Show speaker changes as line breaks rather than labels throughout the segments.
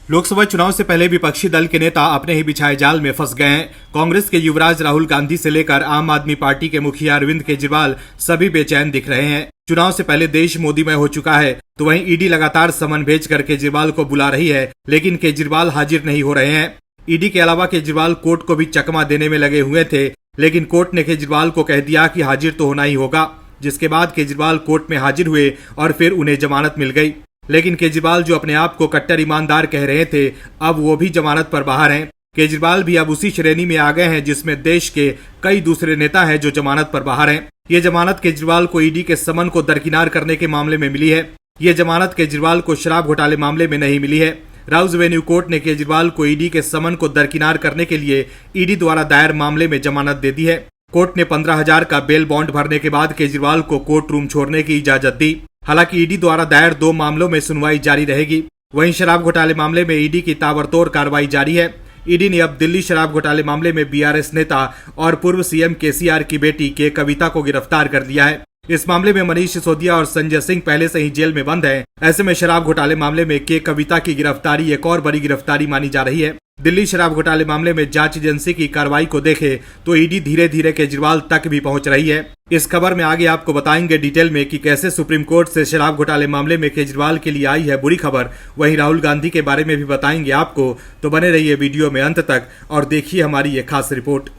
लोकसभा चुनाव से पहले विपक्षी दल के नेता अपने ही बिछाए जाल में फंस गए हैं। कांग्रेस के युवराज राहुल गांधी से लेकर आम आदमी पार्टी के मुखिया अरविंद केजरीवाल सभी बेचैन दिख रहे हैं। चुनाव से पहले देश मोदीमय हो चुका है, तो वहीं ईडी लगातार समन भेजकर केजरीवाल को बुला रही है, लेकिन केजरीवाल हाजिर नहीं हो रहे हैं। ईडी के अलावा केजरीवाल कोर्ट को भी चकमा देने में लगे हुए थे, लेकिन कोर्ट ने केजरीवाल को कह दिया कि हाजिर तो होना ही होगा, जिसके बाद केजरीवाल कोर्ट में हाजिर हुए और फिर उन्हें जमानत मिल गई। लेकिन केजरीवाल जो अपने आप को कट्टर ईमानदार कह रहे थे, अब वो भी जमानत पर बाहर हैं। केजरीवाल भी अब उसी श्रेणी में आ गए हैं जिसमें देश के कई दूसरे नेता हैं जो जमानत पर बाहर हैं। ये जमानत केजरीवाल को ईडी के समन को दरकिनार करने के मामले में मिली है। ये जमानत केजरीवाल को शराब घोटाले मामले में नहीं मिली है। राउज एवेन्यू कोर्ट ने केजरीवाल को ईडी के समन को दरकिनार करने के लिए ईडी द्वारा दायर मामले में जमानत दे दी है। कोर्ट ने 15,000 का बेल बॉन्ड भरने के बाद केजरीवाल को कोर्ट रूम छोड़ने की इजाजत दी। हालांकि ईडी द्वारा दायर 2 मामलों में सुनवाई जारी रहेगी। वहीं शराब घोटाले मामले में ईडी की ताबड़तोड़ कार्रवाई जारी है। ईडी ने अब दिल्ली शराब घोटाले मामले में बीआरएस नेता और पूर्व सीएम केसीआर की बेटी के कविता को गिरफ्तार कर लिया है। इस मामले में मनीष सिसोदिया और संजय सिंह पहले से ही जेल में बंद हैं। ऐसे में शराब घोटाले मामले में के कविता की गिरफ्तारी एक और बड़ी गिरफ्तारी मानी जा रही है। दिल्ली शराब घोटाले मामले में जांच एजेंसी की कार्रवाई को देखे तो ईडी धीरे धीरे केजरीवाल तक भी पहुंच रही है। इस खबर में आगे आपको बताएंगे डिटेल में कि कैसे सुप्रीम कोर्ट से शराब घोटाले मामले में केजरीवाल के लिए आई है बुरी खबर। वहीं राहुल गांधी के बारे में भी बताएंगे आपको, तो बने रहिए वीडियो में अंत तक और देखिए हमारी ये खास रिपोर्ट।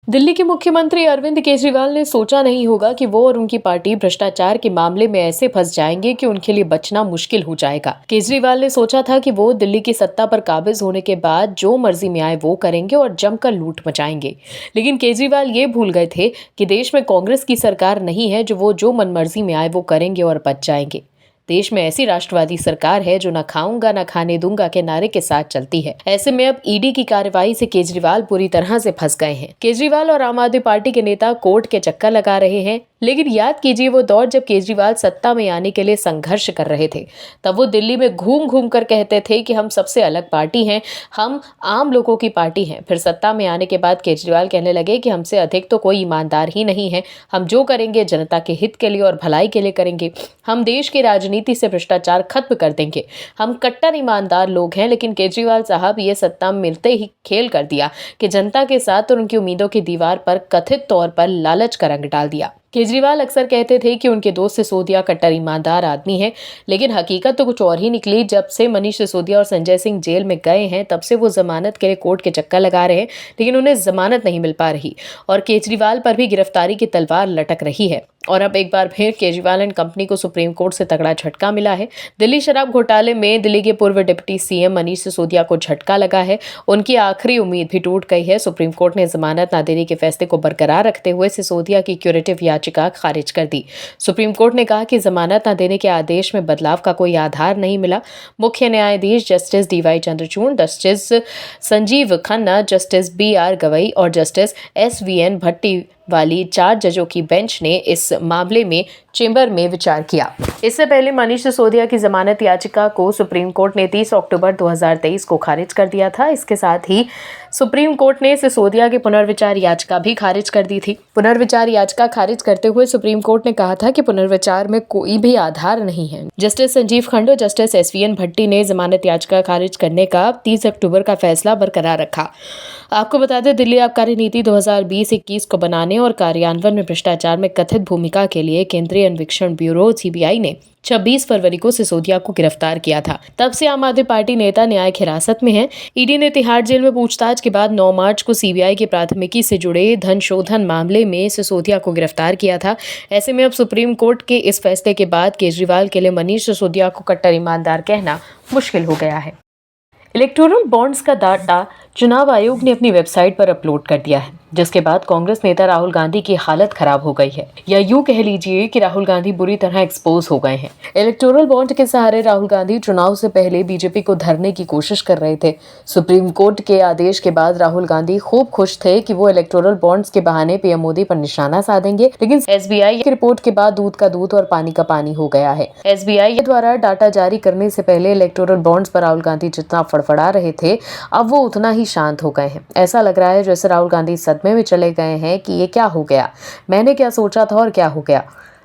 दिल्ली के मुख्यमंत्री अरविंद केजरीवाल ने सोचा नहीं होगा कि वो और उनकी पार्टी भ्रष्टाचार के मामले में ऐसे फंस जाएंगे कि उनके लिए बचना मुश्किल हो जाएगा। केजरीवाल ने सोचा था कि वो दिल्ली की सत्ता पर काबिज होने के बाद जो मर्जी में आए वो करेंगे और जमकर लूट मचाएंगे। लेकिन केजरीवाल ये भूल गए थे कि देश में कांग्रेस की सरकार नहीं है जो मनमर्जी में आए वो करेंगे और बच जाएंगे। देश में ऐसी राष्ट्रवादी सरकार है जो न खाऊंगा न खाने दूंगा के नारे के साथ चलती है। ऐसे में अब ईडी की कार्रवाई से केजरीवाल पूरी तरह से फंस गए हैं। केजरीवाल और आम आदमी पार्टी के नेता कोर्ट के चक्कर लगा रहे हैं, लेकिन याद कीजिए वो दौर जब केजरीवाल सत्ता में आने के लिए संघर्ष कर रहे थे। तब वो दिल्ली में घूम घूम कर कहते थे कि हम सबसे अलग पार्टी हैं, हम आम लोगों की पार्टी हैं। फिर सत्ता में आने के बाद केजरीवाल कहने लगे कि हमसे अधिक तो कोई ईमानदार ही नहीं है, हम जो करेंगे जनता के हित के लिए और भलाई के लिए करेंगे। हम देश की राजनीति से भ्रष्टाचार खत्म कर देंगे, हम कट्टर ईमानदार लोग हैं। लेकिन केजरीवाल साहब ये सत्ता मिलते ही खेल कर दिया कि जनता के साथ और उनकी उम्मीदों की दीवार पर कथित तौर पर लालच का रंग डाल दिया। केजरीवाल अक्सर कहते थे कि उनके दोस्त सिसोदिया कट्टर ईमानदार आदमी है, लेकिन हकीकत तो कुछ और ही निकली। जब से मनीष सिसोदिया और संजय सिंह जेल में गए हैं तब से वो जमानत के लिए कोर्ट के चक्कर लगा रहे हैं, लेकिन उन्हें जमानत नहीं मिल पा रही और केजरीवाल पर भी गिरफ्तारी की तलवार लटक रही है। और अब एक बार फिर केजरीवाल एंड कंपनी को सुप्रीम कोर्ट से तगड़ा झटका मिला है। दिल्ली शराब घोटाले में दिल्ली के पूर्व डिप्टी सीएम मनीष सिसोदिया को झटका लगा है। उनकी आखिरी उम्मीद भी टूट गई है। सुप्रीम कोर्ट ने जमानत न देने के फैसले को बरकरार रखते हुए सिसोदिया की क्यूरेटिव याचिका खारिज कर दी। सुप्रीम कोर्ट ने कहा कि जमानत न देने के आदेश में बदलाव का कोई आधार नहीं मिला। मुख्य न्यायाधीश justice DY Chandrachud, justice Sanjeev Khanna, justice BR Gavai और जस्टिस SVN भट्टी वाली 4 जजों की बेंच ने इस मामले में चेंबर में विचार किया। इससे पहले मनीष सिसोदिया की जमानत याचिका को सुप्रीम कोर्ट ने 30 अक्टूबर 2023 को खारिज कर दिया था। इसके साथ ही सुप्रीम कोर्ट ने सिसोदिया की पुनर्विचार याचिका भी खारिज कर दी थी। पुनर्विचार याचिका खारिज करते हुए सुप्रीम कोर्ट ने कहा था कि पुनर्विचार में कोई भी आधार नहीं है। जस्टिस संजीव खन्ना और जस्टिस SVN भट्टी ने जमानत याचिका खारिज करने का 30 अक्टूबर का फैसला बरकरार रखा। आपको बता दें, दिल्ली आबकारी नीति 2020-21 को बनाने और कार्यान्वयन में भ्रष्टाचार में कथित भूमिका के लिए केंद्रीय अन्वेषण ब्यूरो CBI ने 26 फरवरी को सिसोदिया को गिरफ्तार किया था। तब से आम आदमी पार्टी नेता न्यायिक हिरासत में हैं। ईडी ने तिहाड़ जेल में पूछताछ के बाद 9 मार्च को CBI की प्राथमिकी से जुड़े धन शोधन मामले में सिसोदिया को गिरफ्तार किया था। ऐसे में अब सुप्रीम कोर्ट के इस फैसले के बाद केजरीवाल के लिए मनीष सिसोदिया को कट्टर ईमानदार कहना मुश्किल हो गया है। इलेक्टोरल बॉन्ड्स का डाटा चुनाव आयोग ने अपनी वेबसाइट पर अपलोड कर दिया है, जिसके बाद कांग्रेस नेता राहुल गांधी की हालत खराब हो गई है, या यूं कह लीजिए कि राहुल गांधी बुरी तरह एक्सपोज हो गए हैं। इलेक्टोरल बॉन्ड के सहारे राहुल गांधी चुनाव से पहले बीजेपी को धरने की कोशिश कर रहे थे। सुप्रीम कोर्ट के आदेश के बाद राहुल गांधी खूब खुश थे कि वो इलेक्टोरल बॉन्ड्स के बहाने पीएम मोदी पर निशाना साधेंगे, लेकिन SBI की रिपोर्ट के बाद दूध का दूध और पानी का पानी हो गया है। SBI द्वारा डाटा जारी करने से पहले इलेक्टोरल बॉन्ड्स पर राहुल गांधी जितना फड़फड़ा रहे थे, अब वो उतना ही शांत हो गए हैं। ऐसा लग रहा है जैसे राहुल गांधी सदमे में चले गए हैं कि ये क्या हो गया, मैंने क्या सोचा था और क्या हो गया।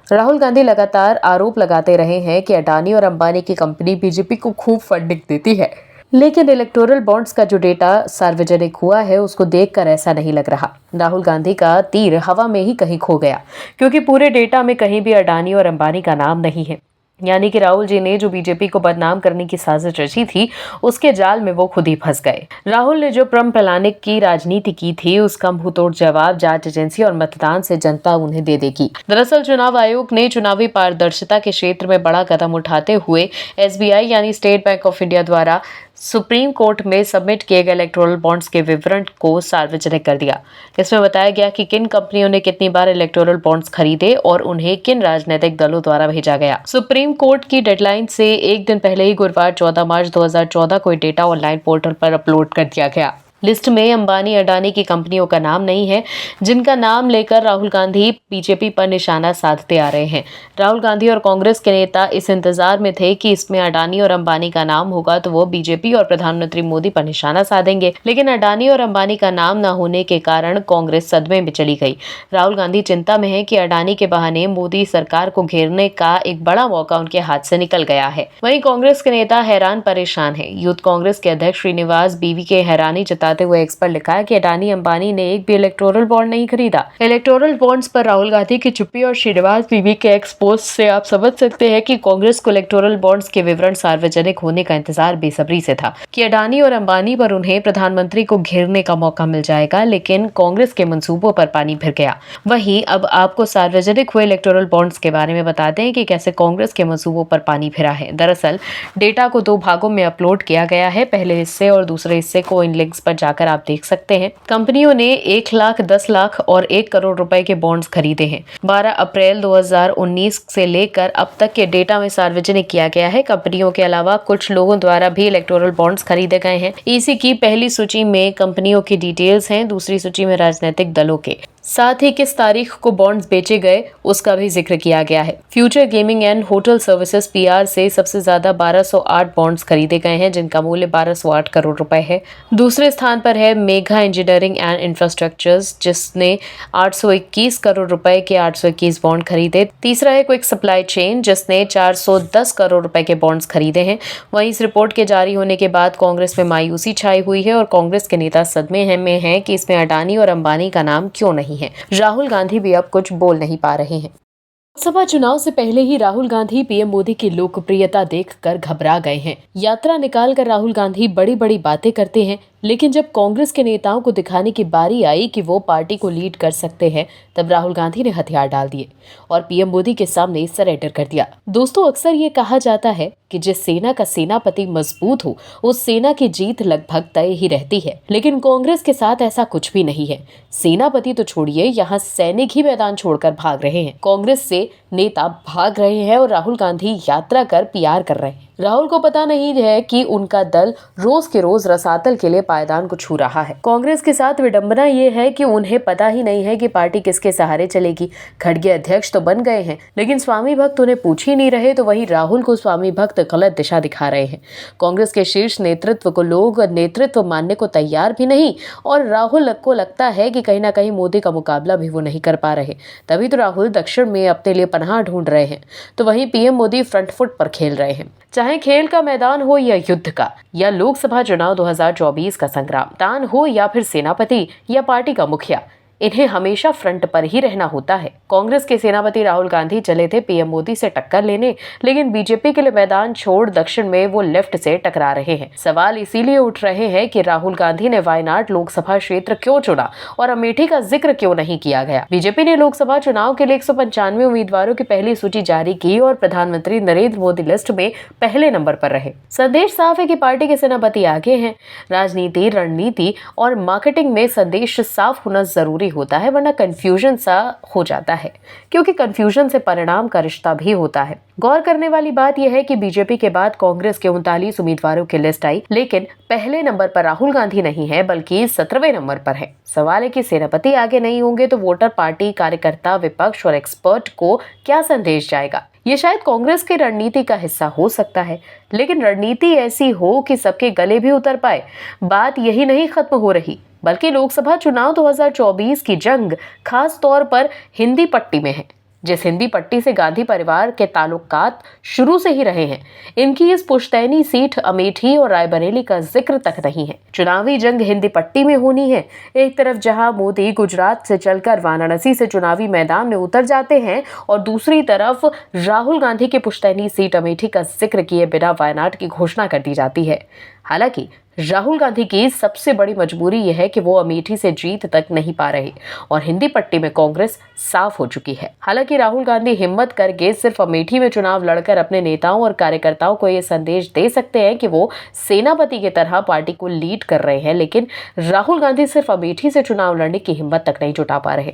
राहुल गांधी लगातार आरोप लगाते रहे हैं कि अडानी और अंबानी की कंपनी बीजेपी को खूब फंडिंग देती है, लेकिन इलेक्टोरल बॉन्ड्स का जो डेटा सार्वजनिक हुआ है उसको देखकर ऐसा नहीं लग रहा। राहुल गांधी का तीर हवा में ही कहीं खो गया, क्योंकि पूरे डेटा में कहीं भी अडानी और अंबानी का नाम नहीं है। यानी कि राहुल जी ने जो बीजेपी को बदनाम करने की साजिश रची थी उसके जाल में वो खुद ही फंस गए। राहुल ने जो भ्रम फैलाने की राजनीति की थी उसका मुंहतोड़ जवाब जांच एजेंसी और मतदान से जनता उन्हें दे देगी। दरअसल चुनाव आयोग ने चुनावी पारदर्शिता के क्षेत्र में बड़ा कदम उठाते हुए एसबीआई यानी स्टेट बैंक ऑफ इंडिया द्वारा सुप्रीम कोर्ट में सबमिट किए गए इलेक्टोरल बॉन्ड्स के विवरण को सार्वजनिक कर दिया। इसमें बताया गया कि किन कंपनियों ने कितनी बार इलेक्टोरल बॉन्ड्स खरीदे और उन्हें किन राजनीतिक दलों द्वारा भेजा गया। सुप्रीम कोर्ट की डेडलाइन से एक दिन पहले ही गुरुवार 14 मार्च 2014 को डेटा ऑनलाइन पोर्टल पर अपलोड कर दिया गया। लिस्ट में अंबानी अडानी की कंपनियों का नाम नहीं है, जिनका नाम लेकर राहुल गांधी बीजेपी पर निशाना साधते आ रहे हैं। राहुल गांधी और कांग्रेस के नेता इस इंतजार में थे कि इसमें अडानी और अंबानी का नाम होगा तो वो बीजेपी और प्रधानमंत्री मोदी पर निशाना साधेंगे, लेकिन अडानी और अंबानी का नाम न होने के कारण कांग्रेस सदमे में चली गई। राहुल गांधी चिंता में है कि अडानी के बहाने मोदी सरकार को घेरने का एक बड़ा मौका उनके हाथ से निकल गया है। वहीं कांग्रेस के नेता हैरान परेशान है। यूथ कांग्रेस के अध्यक्ष श्रीनिवास बीवी के हैरानी जताते हुए एक्स पर लिखा है कि अडानी अंबानी ने एक भी इलेक्टोरल बॉन्ड नहीं खरीदा। इलेक्टोरल बॉन्ड्स पर राहुल गांधी की चुप्पी और श्रीनिवास बीवी के एक्स पोस्ट से आप समझ सकते हैं कि कांग्रेस को इलेक्टोरल बॉन्ड्स के विवरण सार्वजनिक होने का इंतजार बेसब्री से था कि अडानी और अंबानी पर उन्हें प्रधानमंत्री को घेरने का मौका मिल जाएगा, लेकिन कांग्रेस के मंसूबों पर पानी फिर गया। वहीं अब आपको सार्वजनिक हुए इलेक्टोरल बॉन्ड्स के बारे में बताते हैं कि कैसे कांग्रेस के मंसूबों पर पानी फिरा है। दरअसल डेटा को 2 भागों में अपलोड किया गया है। पहले हिस्से और दूसरे हिस्से को इन लिंक्स पर जाकर आप देख सकते हैं। कंपनियों ने 1 लाख, 10 लाख और 1 करोड़ रुपए के बॉन्ड्स खरीदे हैं। 12 अप्रैल 2019 से लेकर अब तक के डेटा में सार्वजनिक किया गया है। कंपनियों के अलावा कुछ लोगों द्वारा भी इलेक्टोरल बॉन्ड्स खरीदे गए हैं। ईसी की पहली सूची में कंपनियों की डिटेल्स हैं, दूसरी सूची में राजनीतिक दलों के साथ ही किस तारीख को बॉन्ड्स बेचे गए उसका भी जिक्र किया गया है। Future gaming and hotel services PR से सबसे ज्यादा 1208 बॉन्ड्स खरीदे गए हैं, जिनका मूल्य 1208 करोड़ रुपए है। दूसरे स्थान पर है मेघा इंजीनियरिंग एंड इंफ्रास्ट्रक्चर्स, जिसने 821 करोड़ रुपए के 821 बॉन्ड खरीदे। तीसरा है क्विक सप्लाई चेन, जिसने 410 करोड़ रुपए के बॉन्ड्स खरीदे हैं। वहीं इस रिपोर्ट के जारी होने के बाद कांग्रेस में मायूसी छाई हुई है और कांग्रेस के नेता सदमे में हैं कि इसमें अडानी और अंबानी का नाम क्यों नहीं है। राहुल गांधी भी अब कुछ बोल नहीं पा रहे हैं। लोकसभा चुनाव से पहले ही राहुल गांधी पीएम मोदी की लोकप्रियता देखकर घबरा गए हैं। यात्रा निकालकर राहुल गांधी बड़ी बड़ी बातें करते हैं, लेकिन जब कांग्रेस के नेताओं को दिखाने की बारी आई कि वो पार्टी को लीड कर सकते हैं, तब राहुल गांधी ने हथियार डाल दिए और पीएम मोदी के सामने सरेंडर कर दिया। दोस्तों, अक्सर ये कहा जाता है कि जिस सेना का सेनापति मजबूत हो उस सेना की जीत लगभग तय ही रहती है, लेकिन कांग्रेस के साथ ऐसा कुछ भी नहीं है। सेनापति तो छोड़िए, यहाँ सैनिक ही मैदान छोड़कर भाग रहे हैं। कांग्रेस से नेता भाग रहे हैं और राहुल गांधी यात्रा कर पीआर कर रहे हैं। राहुल को पता नहीं है कि उनका दल रोज के रोज रसातल के लिए पायदान को छू रहा है। कांग्रेस के साथ विडंबना ये है कि उन्हें पता ही नहीं है कि पार्टी किसके सहारे चलेगी। खड़गे अध्यक्ष तो बन गए हैं, लेकिन स्वामी भक्त उन्हें पूछ ही नहीं रहे, तो वही राहुल को स्वामी भक्त गलत दिशा दिखा रहे हैं। कांग्रेस के शीर्ष नेतृत्व को लोग नेतृत्व मानने को तैयार भी नहीं और राहुल को लगता है कि कहीं ना कहीं मोदी का मुकाबला भी वो नहीं कर पा रहे। तभी तो राहुल दक्षिण में अपने लिए पनाह ढूंढ रहे हैं, तो वहीं पीएम मोदी फ्रंट फुट पर खेल रहे हैं। चाहे खेल का मैदान हो या युद्ध का, या लोकसभा चुनाव 2024 का संग्राम, दान हो या फिर सेनापति या पार्टी का मुखिया, इन्हें हमेशा फ्रंट पर ही रहना होता है। कांग्रेस के सेनापति राहुल गांधी चले थे पीएम मोदी से टक्कर लेने, लेकिन बीजेपी के लिए मैदान छोड़ दक्षिण में वो लेफ्ट से टकरा रहे हैं। सवाल इसीलिए उठ रहे हैं कि राहुल गांधी ने वायनाड लोकसभा क्षेत्र क्यों चुना और अमेठी का जिक्र क्यों नहीं किया गया। बीजेपी ने लोकसभा चुनाव के लिए 195 उम्मीदवारों की पहली सूची जारी की और प्रधानमंत्री नरेंद्र मोदी लिस्ट में पहले नंबर पर रहे। संदेश साफ है कि पार्टी के सेनापति आगे हैं। राजनीति, रणनीति और मार्केटिंग में संदेश साफ होना जरूरी होता है, वरना कंफ्यूजन सा हो जाता है, क्योंकि कंफ्यूजन से परिणाम का रिश्ता भी होता है। गौर करने वाली बात यह है कि बीजेपी के बाद कांग्रेस के 39 उम्मीदवारों की लिस्ट आई, लेकिन पहले नंबर पर राहुल गांधी नहीं है, बल्कि 17वें नंबर पर है। सवाल है कि सेनापति आगे नहीं होंगे तो वोटर, पार्टी, कार्यकर्ता, विपक्ष और एक्सपर्ट को क्या संदेश जाएगा। ये शायद कांग्रेस की रणनीति का हिस्सा हो सकता है, लेकिन रणनीति ऐसी हो कि सबके गले भी उतर पाए। बात यही नहीं खत्म हो रही, बल्कि लोकसभा चुनाव 2024 की जंग खास तौर पर हिंदी पट्टी में है। जिस हिंदी पट्टी से गांधी परिवार के ताल्लुकात शुरू से ही रहे हैं, इनकी इस पुश्तैनी सीट अमेठी और रायबरेली का जिक्र तक नहीं है। चुनावी जंग हिंदी पट्टी में होनी है। एक तरफ जहां मोदी गुजरात से चलकर वाराणसी से चुनावी मैदान में उतर जाते हैं और दूसरी तरफ राहुल गांधी की पुश्तैनी सीट अमेठी का जिक्र किए बिना वायनाड की घोषणा कर दी जाती है। हालांकि राहुल गांधी की सबसे बड़ी मजबूरी यह है कि वो अमेठी से जीत तक नहीं पा रहे और हिंदी पट्टी में कांग्रेस साफ हो चुकी है। हालांकि राहुल गांधी हिम्मत करके सिर्फ अमेठी में चुनाव लड़कर अपने नेताओं और कार्यकर्ताओं को ये संदेश दे सकते हैं कि वो सेनापति की तरह पार्टी को लीड कर रहे हैं, लेकिन राहुल गांधी सिर्फ अमेठी से चुनाव लड़ने की हिम्मत तक नहीं जुटा पा रहे।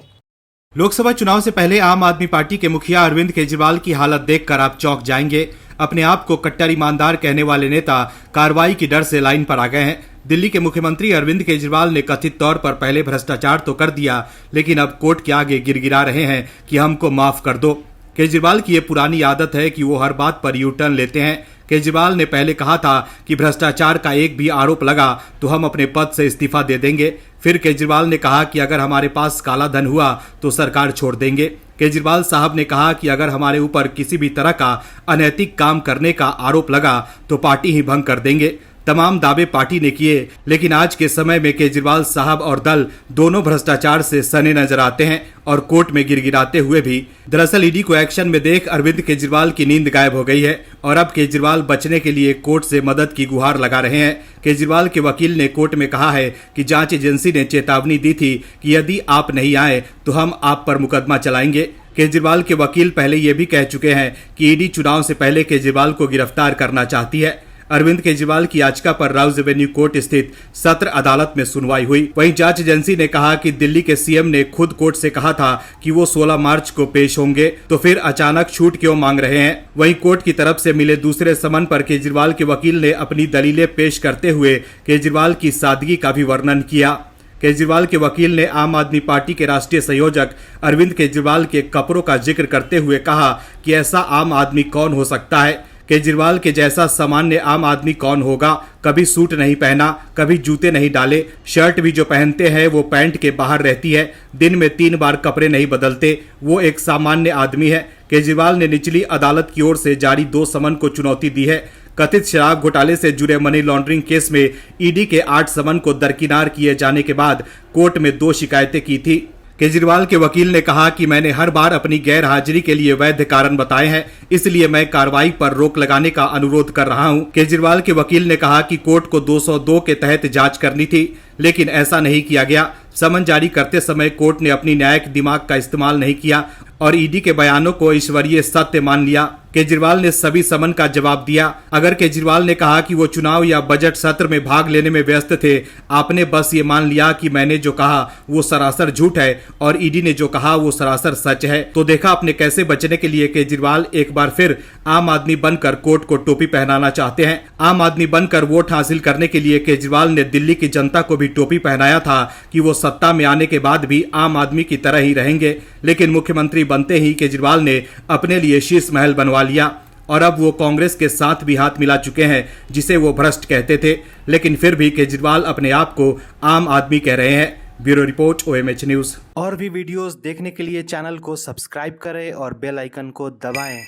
लोकसभा चुनाव से पहले आम आदमी पार्टी के मुखिया अरविंद केजरीवाल की हालत देखकर आप चौंक जाएंगे। अपने आप को कट्टर ईमानदार कहने वाले नेता कार्रवाई की डर से लाइन पर आ गए हैं। दिल्ली के मुख्यमंत्री अरविंद केजरीवाल ने कथित तौर पर पहले भ्रष्टाचार तो कर दिया, लेकिन अब कोर्ट के आगे गिड़गिड़ा रहे हैं कि हमको माफ कर दो। केजरीवाल की ये पुरानी आदत है कि वो हर बात पर यू टर्न लेते हैं। केजरीवाल ने पहले कहा था कि भ्रष्टाचार का एक भी आरोप लगा तो हम अपने पद से इस्तीफा दे देंगे। फिर केजरीवाल ने कहा कि अगर हमारे पास काला धन हुआ तो सरकार छोड़ देंगे। केजरीवाल साहब ने कहा कि अगर हमारे ऊपर किसी भी तरह का अनैतिक काम करने का आरोप लगा तो पार्टी ही भंग कर देंगे। तमाम दावे पार्टी ने किए, लेकिन आज के समय में केजरीवाल साहब और दल दोनों भ्रष्टाचार से सने नजर आते हैं और कोर्ट में गिड़गिड़ाते हुए भी। दरअसल ईडी को एक्शन में देख अरविंद केजरीवाल की नींद गायब हो गई है और अब केजरीवाल बचने के लिए कोर्ट से मदद की गुहार लगा रहे हैं। केजरीवाल के वकील ने कोर्ट में कहा है कि जांच एजेंसी ने चेतावनी दी थी कि यदि आप नहीं आए तो हम आप पर मुकदमा चलाएंगे। केजरीवाल के वकील पहले ये भी कह चुके हैं कि ईडी चुनाव से पहले केजरीवाल को गिरफ्तार करना चाहती है। अरविंद केजरीवाल की याचिका पर राउज एवेन्यू कोर्ट स्थित सत्र अदालत में सुनवाई हुई। वहीं जांच एजेंसी ने कहा कि दिल्ली के सीएम ने खुद कोर्ट से कहा था कि वो 16 मार्च को पेश होंगे, तो फिर अचानक छूट क्यों मांग रहे हैं। वहीं कोर्ट की तरफ से मिले दूसरे समन पर केजरीवाल के वकील ने अपनी दलीलें पेश करते हुए केजरीवाल की सादगी का भी वर्णन किया। केजरीवाल के वकील ने आम आदमी पार्टी के राष्ट्रीय संयोजक अरविंद केजरीवाल के कपड़ों का जिक्र करते हुए कहा कि ऐसा आम आदमी कौन हो सकता है। केजरीवाल के जैसा सामान्य आम आदमी कौन होगा। कभी सूट नहीं पहना, कभी जूते नहीं डाले, शर्ट भी जो पहनते हैं वो पैंट के बाहर रहती है, दिन में 3 बार कपड़े नहीं बदलते, वो एक सामान्य आदमी है। केजरीवाल ने निचली अदालत की ओर से जारी 2 समन को चुनौती दी है। कथित शराब घोटाले से जुड़े मनी लॉन्ड्रिंग केस में ईडी के 8 समन को दरकिनार किए जाने के बाद कोर्ट में 2 शिकायतें की थी। केजरीवाल के वकील ने कहा कि मैंने हर बार अपनी गैर हाजिरी के लिए वैध कारण बताए हैं, इसलिए मैं कार्रवाई पर रोक लगाने का अनुरोध कर रहा हूं। केजरीवाल के वकील ने कहा कि कोर्ट को 202 के तहत जांच करनी थी, लेकिन ऐसा नहीं किया गया। समन जारी करते समय कोर्ट ने अपनी न्यायिक दिमाग का इस्तेमाल नहीं किया और ईडी के बयानों को ईश्वरीय सत्य मान लिया। केजरीवाल ने सभी समन का जवाब दिया। अगर केजरीवाल ने कहा कि वो चुनाव या बजट सत्र में भाग लेने में व्यस्त थे, आपने बस ये मान लिया कि मैंने जो कहा वो सरासर झूठ है और ईडी ने जो कहा वो सरासर सच है, तो देखा आपने कैसे बचने के लिए केजरीवाल एक बार फिर आम आदमी बनकर कोर्ट को टोपी पहनाना चाहते हैं। आम आदमी बनकर वोट हासिल करने के लिए केजरीवाल ने दिल्ली की जनता को भी टोपी पहनाया था कि वो सत्ता में आने के बाद भी आम आदमी की तरह ही रहेंगे, लेकिन मुख्यमंत्री बनते ही केजरीवाल ने अपने लिए शीश महल बनवा लिया और अब वो कांग्रेस के साथ भी हाथ मिला चुके हैं, जिसे वो भ्रष्ट कहते थे, लेकिन फिर भी केजरीवाल अपने आप को आम आदमी कह रहे हैं। Bureau report OMH news.
और भी वीडियोस देखने के लिए चैनल को सब्सक्राइब करें और बेल आइकन को दबाएं।